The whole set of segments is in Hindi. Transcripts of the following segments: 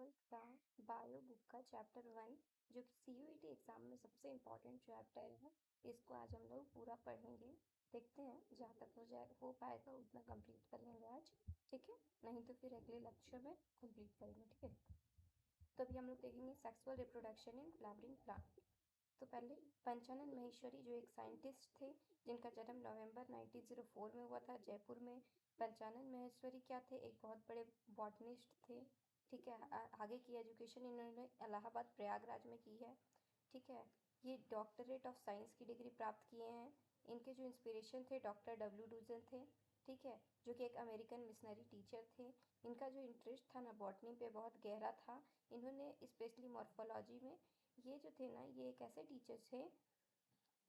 ट्वेल्थ का बायो बुक का चैप्टर 1 जो कि सीयूईटी एग्जाम में सबसे इम्पोर्टेंट चैप्टर है। इसको आज हम लोग पूरा पढ़ेंगे। देखते हैं जहाँ तक हो पाएगा उतना कंप्लीट कर लेंगे आज। ठीक है, नहीं तो फिर अगले लेक्चर में कंप्लीट करेंगे। ठीक है, तो अभी हम लोग देखेंगे sexual reproduction in flowering plant. तो पहले पंचानन महेश्वरी जो एक साइंटिस्ट थे जिनका जन्म नवंबर 1904 में हुआ था जयपुर में। पंचानन महेश्वरी क्या थे? एक बहुत बड़े बॉटनिस्ट थे। ठीक है, आगे की एजुकेशन इन्होंने इलाहाबाद प्रयागराज में की है। ठीक है, ये डॉक्टरेट ऑफ साइंस की डिग्री प्राप्त किए हैं। इनके जो इंस्पिरेशन थे डॉक्टर डब्ल्यू डूजन थे। ठीक है, जो कि एक अमेरिकन मिशनरी टीचर थे। इनका जो इंटरेस्ट था ना बॉटनी पे बहुत गहरा था। इन्होंने स्पेशली मॉर्फोलॉजी में, ये जो थे ना ये एक ऐसे टीचर थे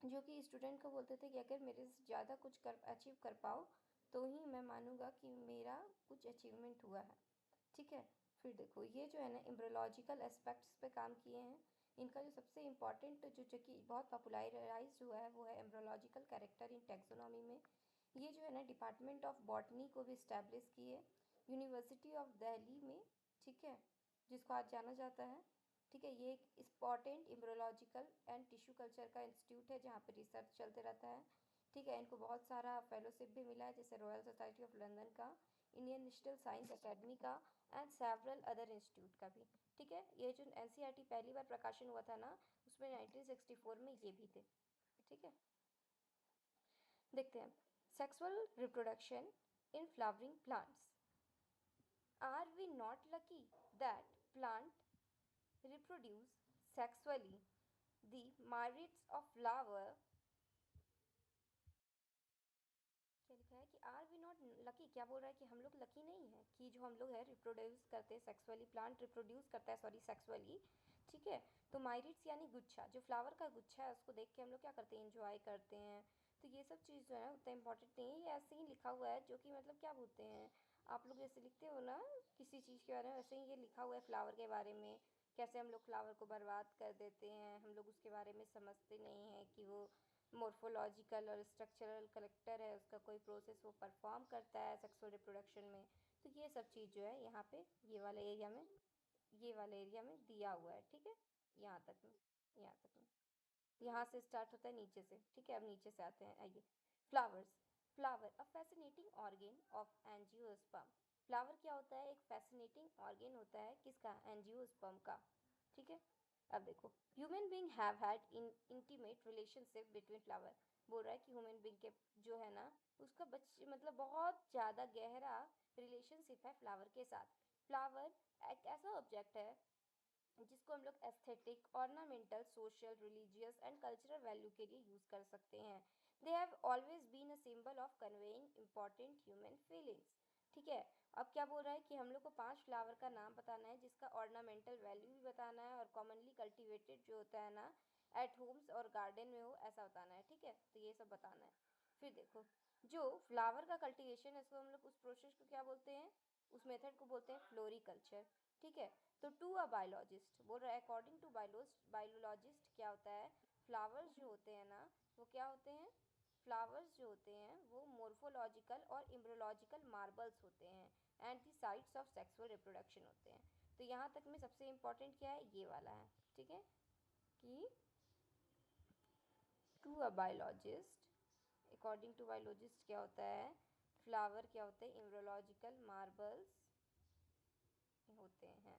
जो कि स्टूडेंट को बोलते थे कि अगर मेरे से ज़्यादा कुछ अचीव कर पाओ तो ही मैं मानूंगा कि मेरा कुछ अचीवमेंट हुआ है। ठीक है, फिर देखो ये जो है ना एम्ब्रोलॉजिकल एस्पेक्ट्स पे काम किए हैं। इनका जो सबसे इम्पॉर्टेंट जो कि बहुत पॉपुलराइज हुआ है वो है एम्ब्रोलॉजिकल कैरेक्टर इन टैक्सोनॉमी में। ये जो है ना डिपार्टमेंट ऑफ बॉटनी को भी इस्टेब्लिश किए यूनिवर्सिटी ऑफ दिल्ली में। ठीक है, जिसको आज जाना जाता है। ठीक है, ये एक important embryological and tissue culture का इंस्टीट्यूट है जहाँ पे रिसर्च चलते रहता है। ठीक है, इनको बहुत सारा फेलोशिप भी मिला है जैसे रॉयल सोसाइटी ऑफ लंदन का, इंडियन नेशनल साइंस अकेडमी का एंड सेवरल अदर इंस्टीट्यूट का भी। ठीक है, ये जो एनसीईआरटी पहली बार प्रकाशन हुआ था ना उसमें 1964 में ये भी थे। ठीक है, देखते हैं sexual reproduction in flowering plants. Are we not lucky that plant reproduce sexually? The merits of flower, क्या लिखा है कि आर वी नॉट लकी, क्या बोल रहा है कि हम लोग लकी नहीं है कि जो हम लोग है रिप्रोड्यूस करते हैं सेक्सुअली, प्लांट रिप्रोड्यूस करता है सॉरी सेक्सुअली। ठीक है, तो माइरिट्स यानी गुच्छा, जो फ्लावर का गुच्छा है उसको देख के हम लोग क्या करते हैं, एंजॉय करते हैं। तो ये सब चीज़ जो है उतना इंपॉर्टेंट नहीं है, ये ऐसे ही लिखा हुआ है जो कि मतलब क्या बोलते हैं आप लोग जैसे लिखते हो ना किसी चीज़ के बारे में, वैसे ही ये लिखा हुआ है फ्लावर के बारे में। कैसे हम लोग फ्लावर को बर्बाद कर देते हैं, हम लोग उसके बारे में समझते नहीं हैं कि वो मोर्फोलॉजिकल और स्ट्रक्चरल कलेक्टर है, उसका कोई प्रोसेस वो परफॉर्म करता है सेक्सुअल रिप्रोडक्शन में। तो ये सब चीज़ जो है यहाँ पे ये वाले एरिया में दिया हुआ है। ठीक है, यहाँ तक में, यहाँ तक में, यहाँ से स्टार्ट होता है नीचे से। ठीक है, अब नीचे से आते हैं, आइए। Flowers, flower a fascinating organ of angiosperm. Flower क्या होता है? एक फैसिनेटिंग ऑर्गेन होता है किसका? एंजियोस्पर्म का। ठीक है, अब देखो human being have had in intimate relationship between flower. बोल रहा है कि ह्यूमन बींग के जो है ना उसका बच्चे मतलब बहुत ज़्यादा गहरा रिलेशनशिप है फ्लावर के साथ। फ्लावर एक ऐसा ऑब्जेक्ट है जिसको हम लोग aesthetic, ornamental, social, religious and cultural value के लिए यूज़ कर सकते हैं। They have always been a symbol of conveying important human feelings. ठीक है, अब क्या बोल रहा है कि हम लोग को 5 फ्लावर का नाम बताना है जिसका ऑर्नामेंटल वैल्यू भी बताना है और कॉमनली कल्टिवेटेड जो होता है ना एट होम्स और गार्डन में हो ऐसा बताना है। ठीक है, तो ये सब बताना है। फिर देखो जो फ्लावर का कल्टिवेशन है इसको हम लोग उस प्रोसेस को क्या बोलते हैं, उस मेथड को बोलते हैं फ्लोरिकल्चर। ठीक है, तो टू अ बायोलॉजिस्ट बोल रहा है अकॉर्डिंग टू बायोलॉजिस्ट क्या होता है, फ्लावर्स जो होते हैं ना वो क्या होते हैं, फ्लावर्स जो होते हैं वो मोर्फोलॉजिकल और इम्ब्रोलॉजिकल मार्बल्स होते हैं and the sites of sexual reproduction होते हैं। तो यहाँ तक में सबसे इम्पॉर्टेंट क्या है, ये वाला है। ठीक है, कि to a biologist, according to biologist क्या होता है, फ्लावर क्या होते हैं, इम्ब्रोलॉजिकल मार्बल्स होते हैं।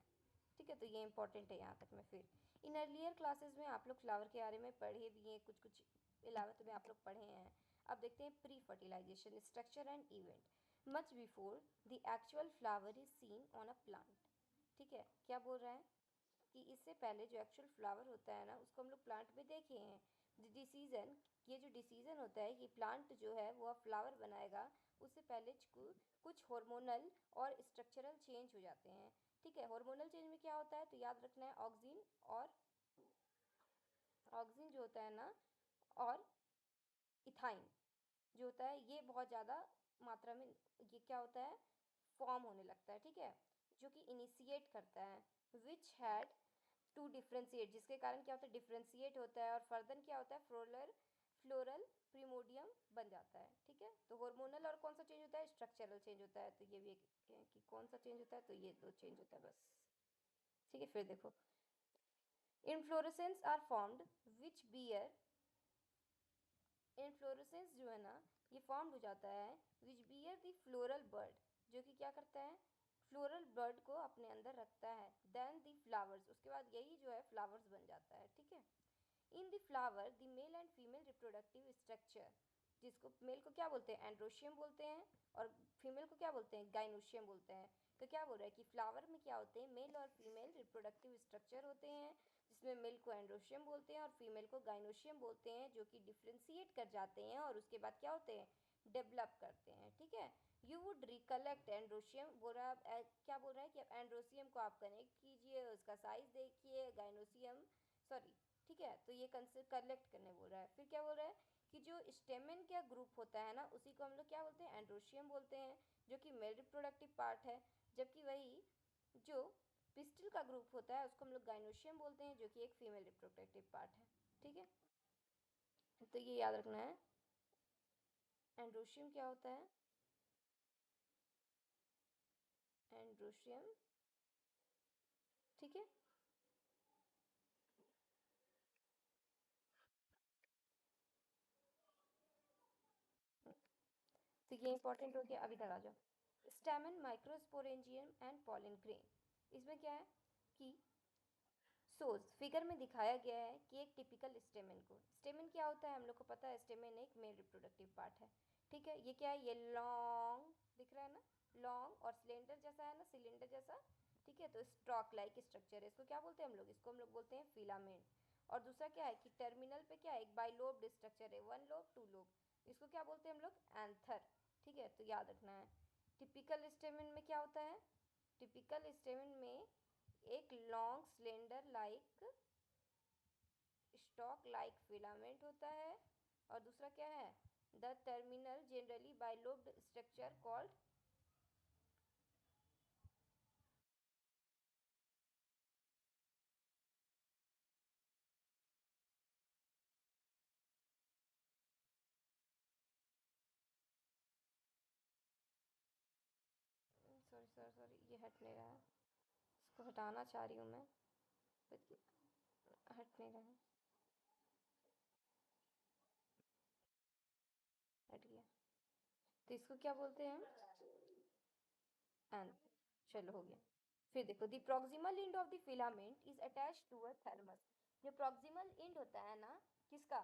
ठीक है, तो ये इंपॉर्टेंट है यहाँ तक में। फिर इन अर्लियर क्लासेस में आप लोग फ्लावर के बारे में पढ़े भी हैं, कुछ कुछ 11th में आप लोग पढ़े हैं। अब देखते हैं pre fertilization structure and event much before the actual flower is seen on a plant. ठीक है, क्या बोल रहा है कि इससे पहले जो एक्चुअल फ्लावर होता है ना उसको हम लोग प्लांट में देखे हैं। डिसीजन, ये जो डिसीजन होता है कि प्लांट जो है वो अब फ्लावर बनाएगा, उससे पहले कुछ हार्मोनल और स्ट्रक्चरल चेंज हो जाते हैं। ठीक है, हार्मोनल चेंज में क्या होता है तो याद रखना है ऑक्सिन और ऑक्सिन जो होता है ना और इथाइन जो होता है ये बहुत ज़्यादा मात्रा में ये क्या होता है फॉर्म होने लगता है। ठीक है, जो कि इनिशिएट करता है विच हैड टू डिफ्रेंशिएट, जिसके कारण क्या होता है डिफ्रेंशिएट होता है और फर्दर क्या होता है फ्लोरल प्रीमोडियम बन जाता है। ठीक है, तो हार्मोनल और कौन सा चेंज होता है, स्ट्रक्चरल चेंज होता है। तो ये भी एक है कि कौन सा चेंज होता है, तो ये दो चेंज होता है बस। ठीक है, फिर देखो, inflorescence are formed which bear, inflorescence जो है ना ये फॉर्म हो जाता है which bear the floral bud, जो कि क्या करता है, फ्लोरल बर्ड को अपने अंदर रखता है, देन द फ्लावर्स, उसके बाद यही जो है फ्लावर्स बन जाता है। ठीक है, in the flower the male and female reproductive structure, जिसको मेल को क्या बोलते हैं, एंड्रोशियम बोलते हैं, और फीमेल को क्या बोलते हैं, गाइनोशियम बोलते हैं। तो क्या बोल रहा है कि फ्लावर में क्या होते हैं, मेल और फीमेल रिप्रोडक्टिव स्ट्रक्चर होते हैं, जिसमें मेल को एंड्रोशियम बोलते हैं और फीमेल को गाइनोशियम बोलते हैं, जो कि डिफ्रेंशिएट कर जाते हैं और उसके बाद क्या होते हैं, डेवलप करते हैं। ठीक है, यू वुड रिकलेक्ट एंड्रोशियम, बोल रहा है क्या बोल रहा है कि अब एंड्रोशियम को आप कनेक्ट कीजिए, उसका साइज देखिए, गाइनोशियम, सॉरी, ठीक है, तो ये कलेक्ट करने बोल रहा है। फिर क्या बोल रहा है कि जो स्टेमेन का ग्रुप होता है ना उसी को हम लोग क्या बोलते हैं, एंड्रोशियम बोलते हैं, जो कि मेल रिप्रोडक्टिव पार्ट है, जबकि वही जो पिस्टिल का ग्रुप होता है उसको हम लोग गाइनोशियम बोलते हैं, जो कि एक फीमेल रिप्रोडक्टिव पार्ट है। ठीक है, तो ये याद रखना है, एंड्रोशियम क्या होता है, एंड्रोशियम। ठीक है, तो ये इंपॉर्टेंट हो गया। अभी तक आ जाओ, स्टेमन, माइक्रोस्पोरेंजियम एंड पॉलन ग्रेन। इसमें क्या है कि सोर्स फिगर में दिखाया गया है कि एक टिपिकल स्टेमेन को, स्टेमेन क्या होता है हम लोग को पता है, स्टेमेन एक मेल रिप्रोडक्टिव पार्ट है। ठीक है, ये क्या है, ये लॉन्ग दिख रहा है ना, लॉन्ग और सिलेंडर जैसा है ना, सिलेंडर जैसा। ठीक है, तो स्टॉक लाइक स्ट्रक्चर है, इसको क्या बोलते हैं हम लोग, इसको हम लोग बोलते हैं फिलामेंट। और दूसरा क्या है कि टर्मिनल पे क्या है, एक बाइलोब्ड स्ट्रक्चर है, वन लोब टू लोब, इसको क्या बोलते हैं हम लोग, एंथर। ठीक है, तो याद रखना है, टिपिकल स्टेमेन में क्या होता है, टिपिकल स्टेमेन में एक long cylinder like stock like filament होता है, और दूसरा क्या है, the terminal generally bilobed structure called, sorry sorry sorry, ये हट नहीं रहा है, इसको हटाना चाह रही हूँ मैं, बट हट नहीं रहा है, हट गया। तो इसको क्या बोलते हैं हम, एंड, चलो हो गया। फिर देखो, the proximal end of the filament is attach to a thalamus, जो प्रॉक्सिमल एंड होता है ना किसका,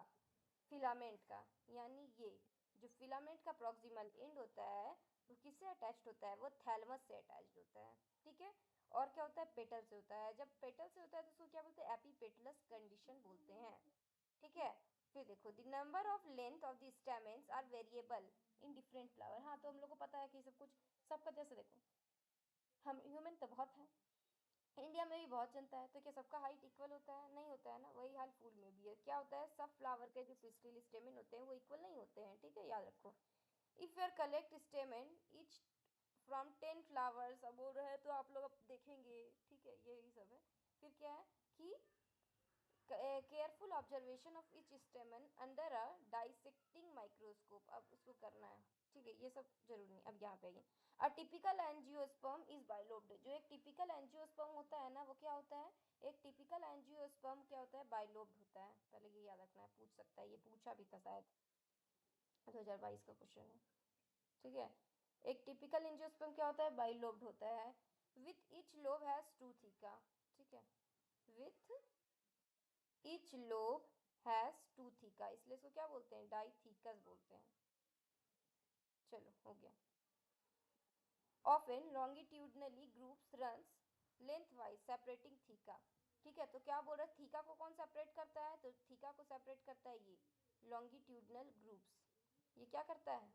फिलामेंट का, यानी ये जो फिलामेंट का प्रॉक्सिमल एंड होता है वो किससे अटैच्ड होता है, वो थैलमस से अटैच्ड होता है। ठीक है, और क्या होता है, पेटल से होता है, जब पेटल से होता है तो उसको क्या बोलते हैं, एपीपेटलस कंडीशन बोलते हैं। ठीक है, फिर देखो, the number of length of the stamens are variable in different flower, हाँ तो हम लोग को पता है कि सब कुछ सबका, जैसे देखो हम ह्यूमन तो बहुत है, इंडिया में भी बहुत जनता है, तो क्या सबका हाइट इक्वल होता है, नहीं होता है ना, वही हाल फूल में भी है, क्या होता है, सब फ्लावर के जो पिस्टिल स्टेमेन होते हैं वो इक्वल नहीं होते हैं। ठीक है, याद रखो, if you collect stamen each from 10 flowers, अब बोल रहे हैं तो आप लोग अब देखेंगे। ठीक है, यही सब है। फिर क्या है कि careful observation of each स्टेमन under a dissecting microscope, अब उसको करना है। ठीक है, ये सब जरूरी नहीं, अब यहाँ पे आइए, a typical angiosperm is bilobed, जो एक टिपिकल एंजियोस्पर्म होता है ना वो क्या होता है, एक टिपिकल एंजियोस्पर्म क्या होता है, बाइलोब्ड होता है। पहले ये याद रखना है, पूछ सकता है, ये पूछा भी था शायद, 2022 का क्वेश्चन है। ठीक है, एक टिपिकल एंजियोस्पर्म क्या होता है, बाइलोब्ड होता है, with each lobe has two theca. ठीक है, with each lobe has two theca, इसलिए इसको क्या बोलते हैं, डाइथीकस बोलते हैं। चलो हो गया, often longitudinally groups runs length wise separating theca. ठीक है, तो क्या बोल रहा है, थीका को कौन सेपरेट करता है, तो थीका को सेपरेट करता है ये लॉन्गिट्यूडनल ग्रुप्स, ये क्या करता है,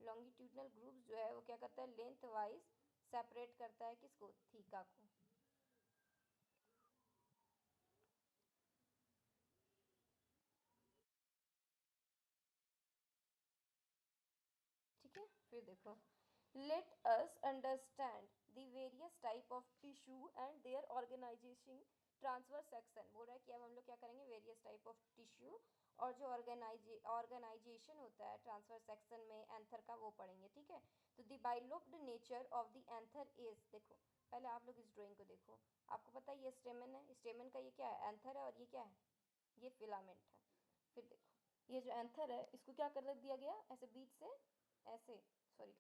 लॉन्गिट्यूडनल ग्रुप्स जो है वो क्या करता है, लेंथ वाइज सेपरेट करता है किसको, थीका को। ठीक है, फिर देखो, let us understand the various type of tissue and their organization transverse section बोल रहा है कि अब हम लोग क्या करेंगे, वेरियस टाइप ऑफ टिश्यू और जो ऑर्गेनाइजेशन होता है ट्रांसवर्स सेक्शन में एंथर का, वो पढ़ेंगे, ठीक है। तो the bilobed nature of the anther is, देखो पहले आप लोग इस ड्राइंग को देखो, आपको पता है ये स्टेमन है, स्टेमन का ये क्या है, एंथर है, और ये क्या है, ये फिलामेंट है। फिर देखो ये जो एंथर है इसको क्या कर दिया गया, ऐसे बीच से, ऐसे, सॉरी,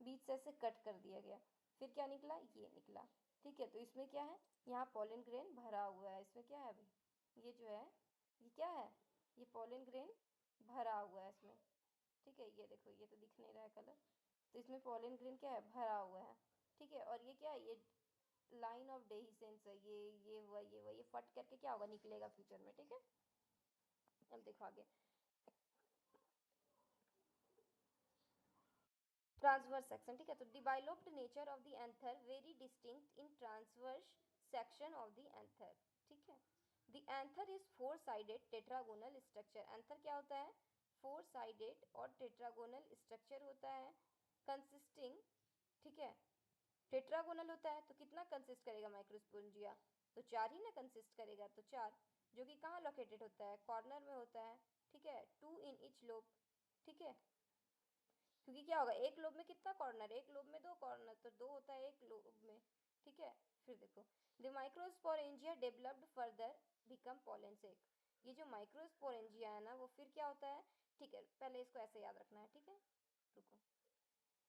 बीच से ऐसे कट कर दिया गया, फिर क्या निकला, ये निकला, ठीक है। तो इसमें क्या है, यहाँ पोलन ग्रेन भरा हुआ है, इसमें क्या है अभी, ये जो है ये क्या है, ये पोलन ग्रेन भरा हुआ है इसमें, ठीक है। ये देखो ये तो दिख नहीं रहा है कलर, तो इसमें पोलन ग्रेन क्या है, भरा हुआ है, ठीक है। और ये क्या है, ये लाइन ऑफ डेहिसेंस है, ये फट करके क्या होगा, निकलेगा फ्यूचर में, ठीक है। अब देखो आगे, ट्रांसवर्स सेक्शन, ठीक है। तो the bilobed nature of the anther very distinct in transverse section of the anther, ठीक है। The anther is four sided tetragonal structure, anther क्या होता है, फोर साइडेड और टेट्रागोनल स्ट्रक्चर होता है, कंसिस्टिंग, ठीक है। टेट्रागोनल होता है तो कितना कंसिस्ट करेगा माइक्रोस्पोरेंजिया, तो चार ही ना कंसिस्ट करेगा, तो चार, जो कि कहाँ लोकेटेड होता है, कॉर्नर में होता है, ठीक है, टू इन ईच लोब, ठीक है। क्योंकि क्या होगा, एक लोब में कितना कॉर्नर, एक लोब में दो कॉर्नर, तो दो होता है एक लोब में, ठीक है। फिर देखो the microsporangia developed further become pollen sac, ये जो माइक्रोस्पोरेंजिया है ना वो फिर क्या होता है, ठीक है, पहले इसको ऐसे याद रखना है, ठीक है। रुको,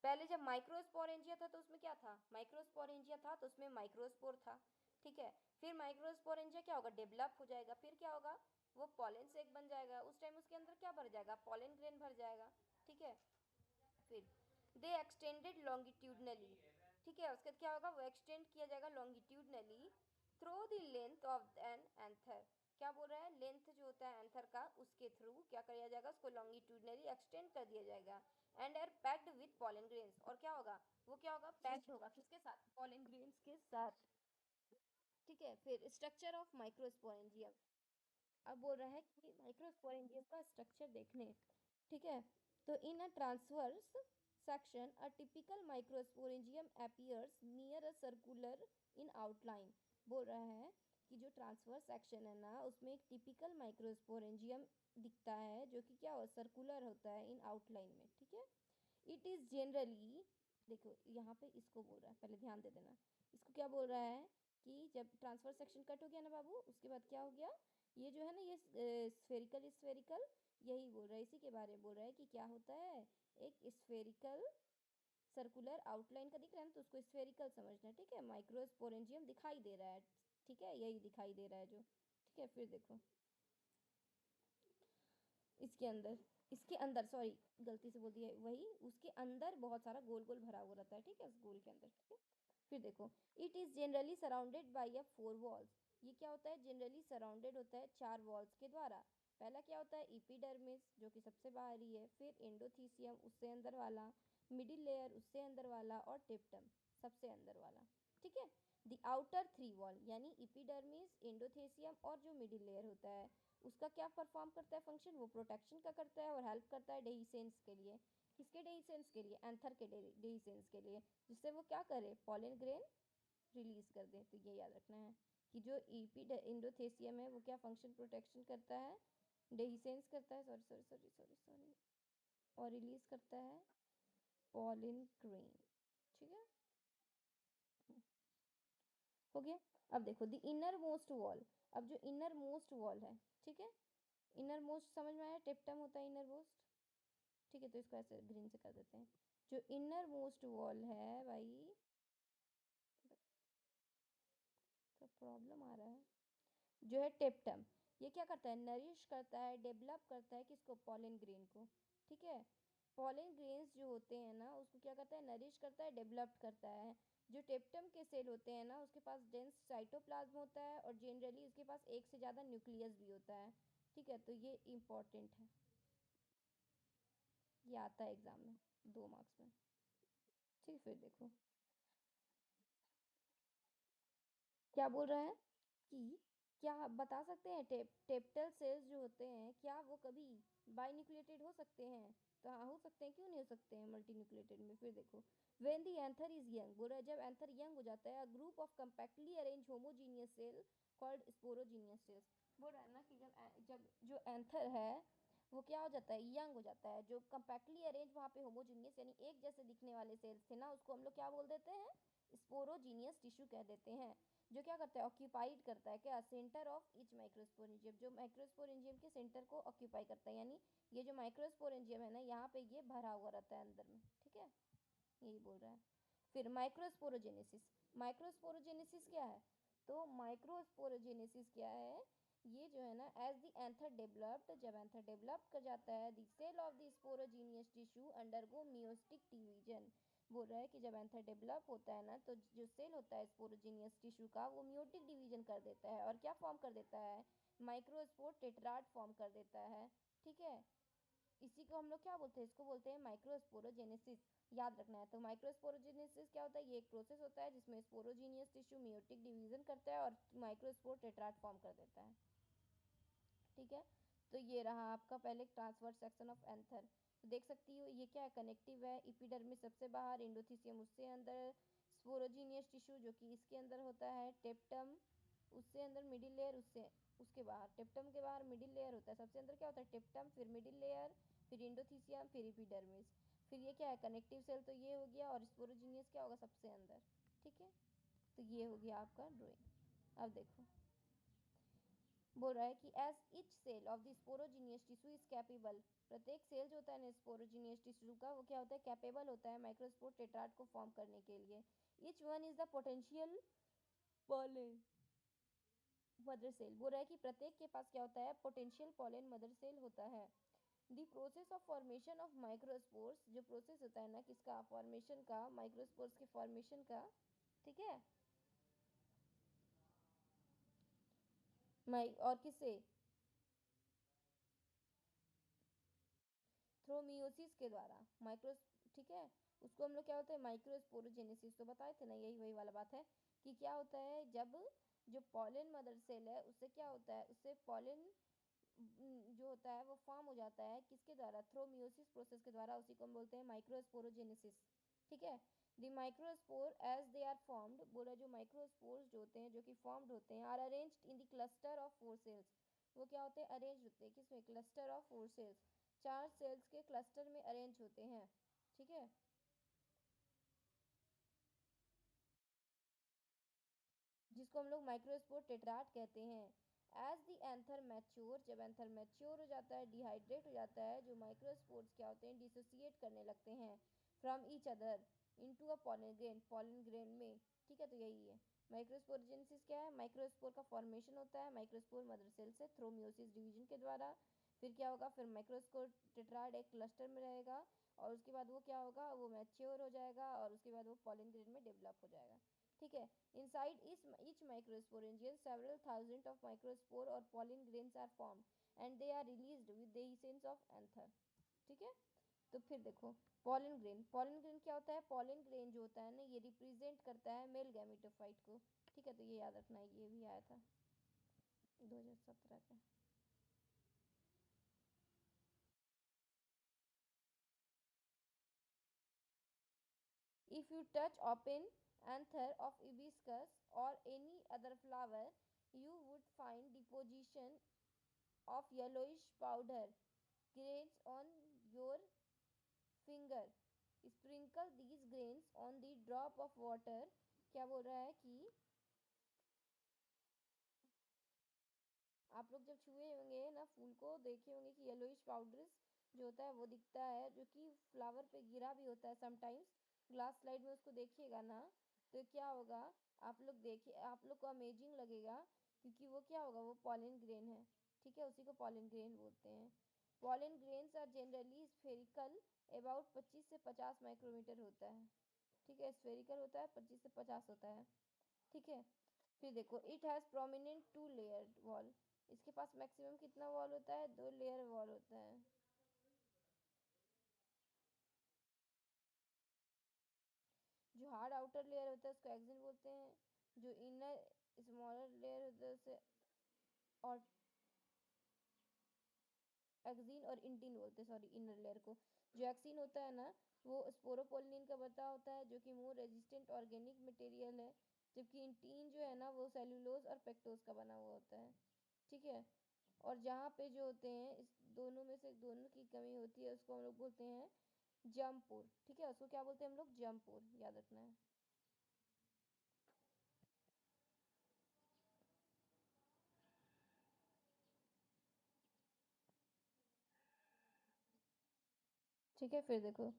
पहले जब माइक्रोस्पोरेंजिया था तो उसमें क्या था, माइक्रोस्पोरेंजिया था तो उसमें माइक्रोस्पोर था, ठीक है। फिर माइक्रोस्पोरेंजिया क्या होगा, डेवलप हो जाएगा, फिर क्या होगा, वो पॉलन सेक बन जाएगा, उस टाइम उसके अंदर क्या भर जाएगा, पॉलन ग्रेन भर जाएगा, ठीक है। फिर दे एक्सटेंडेड लॉन्गिट्यूडनली, ठीक है, उसके बाद क्या होगा, वो एक्सटेंड किया जाएगा longitudinally through the length of an anther, क्या बोल रहा है, लेंथ जो होता है एंथर का उसके थ्रू क्या किया जाएगा, उसको लॉन्गिट्यूडनली एक्सटेंड कर दिया जाएगा, and are packed with pollen grains, और क्या होगा, वो क्या होगा, पैक्ड होगा किसके साथ, पॉलन ग्रेन्स के साथ, ठीक है। फिर स्ट्रक्चर ऑफ माइक्रोस्पोरेंजियम, अब बोल रहा है कि माइक्रोस्पोरेंजियम का स्ट्रक्चर देखने, ठीक है। तो in a transverse section a typical microsporangium appears near a circular in outline, बोल रहा है कि जो ट्रांसवर्स सेक्शन है ना उसमें एक टिपिकल माइक्रोस्पोरेंजियम दिखता है जो कि क्या हो, सर्कुलर होता है इन आउटलाइन में, ठीक है। इट इज़ जनरली, देखो यहाँ पे इसको बोल रहा है, पहले ध्यान दे देना, इसको क्या बोल रहा है कि जब ट्रांसफर सेक्शन कट हो गया ना बाबू, उसके बाद क्या हो गया, ये जो है ना ये स्फेरिकल स्फेरिकल, यही बोल रहा है, इसी के बारे में बोल रहा है कि क्या होता है, एक स्फेरिकल सर्कुलर आउटलाइन का दिख रहा है ना तो उसको स्फेरिकल समझना है, ठीक है। माइक्रोस्पोरेंजियम दिखाई दे रहा है, ठीक है, यही दिखाई दे रहा है जो, ठीक है। फिर देखो इसके अंदर सॉरी गलती से बोल दिया, वही उसके अंदर बहुत सारा गोल गोल भरा हुआ रहता है, ठीक है, उस गोल के अंदर, ठीक है। फिर देखो it is generally surrounded by a four walls, ये क्या होता है, जनरली सराउंडेड होता है चार वॉल्स के द्वारा। पहला क्या होता है, इपीडर्मिस जो कि सबसे बाहरी है, फिर एंडोथीसियम उससे अंदर वाला, मिडिल लेयर उससे अंदर वाला, और टिप्टम सबसे अंदर वाला, ठीक है। द आउटर थ्री वॉल यानी इपीडर्मिस, एंडोथेसियम और जो मिडिल लेयर होता है उसका क्या परफॉर्म करता है फंक्शन, वो प्रोटेक्शन का करता है और हेल्प करता है डेहिसेंस के लिए, किसके डेहिसेंस के लिए, एंथर के डेहिसेंस के लिए, जिससे वो क्या करे, पॉलन ग्रेन रिलीज कर दे। तो ये याद रखना है कि जो ईपी इंडोथेसियम है वो क्या फंक्शन, प्रोटेक्शन करता है, डेहिसेंस करता है, sorry sorry sorry sorry sorry, और रिलीज करता है पॉलन ग्रेन, ठीक है, हो गया। अब देखो द इनर मोस्ट वॉल, अब जो इनर मोस्ट वॉल है, ठीक है, इनर मोस्ट समझ में आया, टिप्टम होता है इनर मोस्ट, ठीक है। तो इसको ऐसे ग्रीन से कर देते हैं, जो इनर मोस्ट वॉल है भाई, तो प्रॉब्लम आ रहा है, जो है टेप्टम, ये क्या करता है, नरिश करता है, डेवलप करता है किसको, पॉलन ग्रेन को, ठीक है। पॉलन ग्रेन्स जो होते हैं ना उसको क्या करता है, नरिश करता है, डेवलप करता है। जो टेप्टम के सेल होते हैं ना उसके पास डेंस साइटोप्लाज्म होता है और जनरली उसके पास एक से ज़्यादा न्यूक्लियस भी होता है, ठीक है। तो ये इम्पॉर्टेंट है, ये आता है एग्जाम में 2 मार्क्स में, ठीक। फिर देखो क्या बोल रहा है कि क्या आप बता सकते हैं टेप्टल सेल्स जो होते हैं क्या वो कभी बाइन्यूक्लिएटेड हो सकते हैं? तो हाँ हो सकते हैं, क्यों नहीं हो सकते हैं मल्टीन्यूक्लिएटेड में। फिर देखो, when the anther is young, बोल रहा है जब एंथर यंग हो जाता है, a group of compactly arrange homogeneous cell called sporogenous cells. बोल रहा है ना कि जब जब जो एंथर है वो क्या हो जाता है, यंग हो जाता है, जो कंपैक्टली अरेंज वहाँ पे होमोजीनियस यानी एक जैसे दिखने वाले सेल्स थे ना, उसको हम लोग क्या बोल देते हैं, स्पोरोजीनियस टिश्यू कह देते हैं। जो क्या करता है, ऑक्यूपाइड करता है क्या, सेंटर ऑफ ईच माइक्रोस्पोरेंजियम, जो माइक्रोस्पोरेंजियम के सेंटर को ऑक्यूपाई करता है, यानी ये जो माइक्रोस्पोरेंजियम है ना यहाँ पे ये भरा हुआ रहता है अंदर में, ठीक है, यही बोल रहा है। फिर माइक्रोस्पोरोजेनेसिस, माइक्रोस्पोरोजेनेसिस क्या है, तो माइक्रोस्पोरोजेनेसिस क्या है, ये जो है ना, एज द एंथर डेवलप्ड, जब एंथर डेवलप कर जाता है, the cell of the sporogenous tissue undergo meiotic division. बोल रहा है कि जब एंथर डेवलप होता है ना, तो जो सेल होता है स्पोरोजीनियस टिश्यू का वो मियोटिक डिवीजन कर देता है, और क्या फॉर्म कर देता है, माइक्रोस्पोर टेट्राड फॉर्म कर देता है, ठीक है। इसी को हम लोग क्या बोलते हैं, इसको बोलते हैं माइक्रोस्पोरोजेनेसिस। याद रखना है, तो माइक्रोस्पोरोजेनेसिस क्या होता है, ये एक प्रोसेस होता है जिसमें स्पोरोजीनियस टिश्यू मियोटिक डिवीजन करता है और माइक्रोस्पोर टेट्राड फॉर्म कर देता है, ठीक है। तो ये रहा आपका पहले ट्रांसवर्स सेक्शन ऑफ एंथर। तो देख सकती हो ये क्या है, कनेक्टिव है, इपिडर्मिस सबसे बाहर, एंडोथीसियम उससे अंदर, स्पोरोजीनियस टिश्यू जो कि इसके अंदर होता है, टेप्टम उससे अंदर, मिडिल लेयर उससे उसके बाहर, टेप्टम के बाहर मिडिल लेयर होता है, सबसे अंदर क्या होता है, टेप्टम, फिर मिडिल लेयर, फिर एंडोथीसियम, फिर इपिडर्मिस। फिर ये क्या है, कनेक्टिव सेल, तो ये हो गया, और स्पोरोजीनियस क्या होगा सबसे अंदर, ठीक है। तो ये हो गया आपका ड्राइंग। अब देखो, बोल रहा है कि as each cell of the sporogenous tissue is capable, प्रत्येक सेल जो होता है ना स्पोरोजीनियस टिश्यू का, वो क्या होता है, कैपेबल होता है माइक्रोस्पोर टेट्राड को फॉर्म करने के लिए। Each one is the potential pollen mother cell. बोल रहा है कि प्रत्येक के पास क्या होता है, पोटेंशियल पॉलन मदर सेल होता है। The process of formation of microspores, जो प्रोसेस होता है ना किसका, फॉर्मेशन का, माइक्रोस्पोर्स के फॉर्मेशन का, ठीक है, और किससे, थ्रोमियोसिस के द्वारा, माइक्रो, ठीक है, उसको हम लोग क्या होता है, माइक्रोस्पोरोजेनेसिस, तो बताए थे ना, यही वही वाला बात है कि क्या होता है, जब जो पॉलन मदर सेल है उससे क्या होता है, उससे पॉलन जो होता है वो फॉर्म हो जाता है किसके द्वारा, थ्रोमियोसिस प्रोसेस के द्वारा, उसी को हम बोलते हैं माइक्रोस्पोरोजेनेसिस, ठीक है। The microspore as they are formed, बोला जो माइक्रोस्पोर्स जो होते हैं जो कि फॉर्म्ड होते हैं, are arranged in the cluster of 4 cells, वो क्या होते हैं, अरेंज होते हैं किसमें, क्लस्टर ऑफ 4 सेल्स, 4 सेल्स के क्लस्टर में अरेंज होते हैं, ठीक है, जिसको हम लोग माइक्रोस्पोर टेट्राट कहते हैं। एज द एंथर मैच्योर, जब एंथर मैच्योर हो जाता है, डिहाइड्रेट हो जाता है, जो माइक्रोस्पोर्स क्या होते हैं, डिसोसिएट करने लगते हैं from each other into a pollen grain, pollen grain में, ठीक है। तो यही है माइक्रोस्पोरोजेनेसिस, क्या है, माइक्रोस्पोर का फॉर्मेशन होता है माइक्रोस्पोर मदर सेल से थ्रोमियोसिस डिवीजन के द्वारा। फिर क्या होगा, फिर माइक्रोस्पोर टेट्राड एक क्लस्टर में रहेगा, और उसके बाद वो क्या होगा, वो मैच्योर हो जाएगा, और उसके बाद वो पॉलन ग्रेन में डेवलप हो जाएगा, ठीक है। Inside each microsporangium, several thousand of microspore or pollen grains are formed and they are released with the essence of anther, ठीक है। तो फिर देखो, पॉलन ग्रेन, पॉलन ग्रेन क्या होता है, पॉलन ग्रेन जो होता है ना ये रिप्रेजेंट करता है मेल गैमेटोफाइट को, ठीक है। तो ये याद रखना है, ये भी आया था 2017 का। If you touch open anther of hibiscus or any other flower, you would find deposition of yellowish powder grains on your finger. Sprinkle these grains on the drop of water. क्या बोल रहा है कि आप लोग जब छुए होंगे ना फूल को, देखे होंगे कि येलोइश पाउडर्स जो होता है वो दिखता है, जो कि फ्लावर पे गिरा भी होता है समटाइम्स, ग्लास स्लाइड में उसको देखिएगा ना, तो क्या होगा, आप लोग देखिए, आप लोग को अमेजिंग लगेगा, क्योंकि वो क्या होगा, वो पॉलन ग्रेन है, ठीक है, उसी को पॉलन ग्रेन बोलते हैं। Pollen grains are generally spherical, about 25 से 50 माइक्रोमीटर होता है, ठीक है, स्फेरिकल होता है, 25 से 50 होता है, ठीक है। फिर देखो, it has prominent 2 layer wall, इसके पास मैक्सिमम कितना वॉल होता है, 2 लेयर वॉल होता है। जो हार्ड आउटर लेयर होता है उसको एक्सिन बोलते हैं, जो इनर स्मॉलर लेयर होता है उसे और एक्सिन और इंटिन बोलते हैं, सॉरी, इनर लेयर को। जो एक्सिन होता है ना, वो स्पोरोपोलिनिन का बता होता है, जो कि मोर रेजिस्टेंट ऑर्गेनिक मटेरियल है, जबकि इंटीन जो है ना, वो सेलुलोज और पेक्टोज का बना हुआ होता है। ठीक है। और जहाँ पे जो होते हैं, इस दोनों में से दोनों की कमी होती है, उसको हम लोग बोलते हैं जमपुर। ठीक है, उसको क्या बोलते हैं हम लोग? जमपुर, याद रखना है। ठीक है, फिर देखो।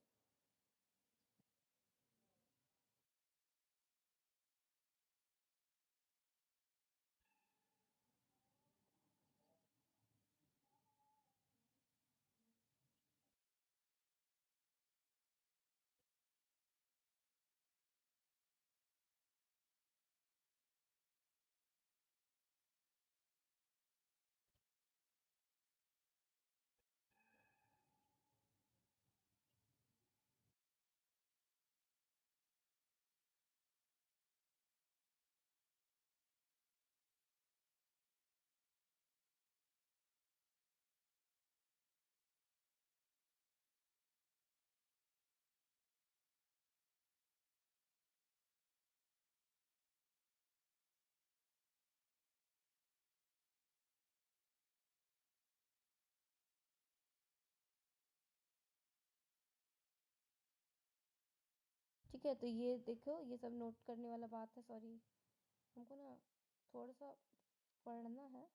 ठीक है, तो ये देखो, ये सब नोट करने वाला बात है। सॉरी, हमको ना थोड़ा सा पढ़ना है।